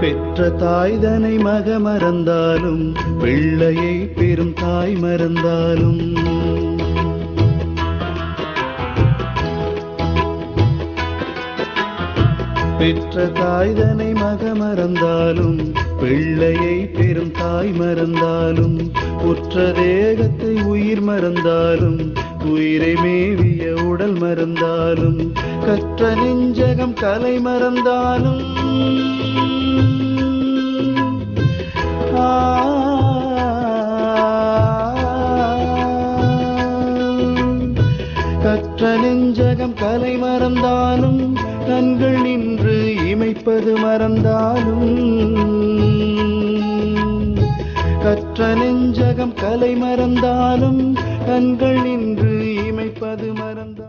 பெற்ற தாய்தனை மக மறந்தாலும் பிள்ளையை பெரும் தாய் மறந்தாலும் பெற்ற தாய்தனை மக மறந்தாலும் பிள்ளையை பெரும் தாய் மறந்தாலும் உற்ற தேகத்தை உயிர் மறந்தாலும் உயிரை மேவிய உடல் மறந்தாலும் கற்ற நெஞ்சகம் கலை மறந்தாலும் கற்ற நெஞ்சகம் கலை மறந்தாலும் கண்கள் நின்று இமைப்பது மறந்தாலும் கற்ற நெஞ்சகம் கலை மறந்தாலும் கண்கள் நின்று இமைப்பது மறந்தாலும்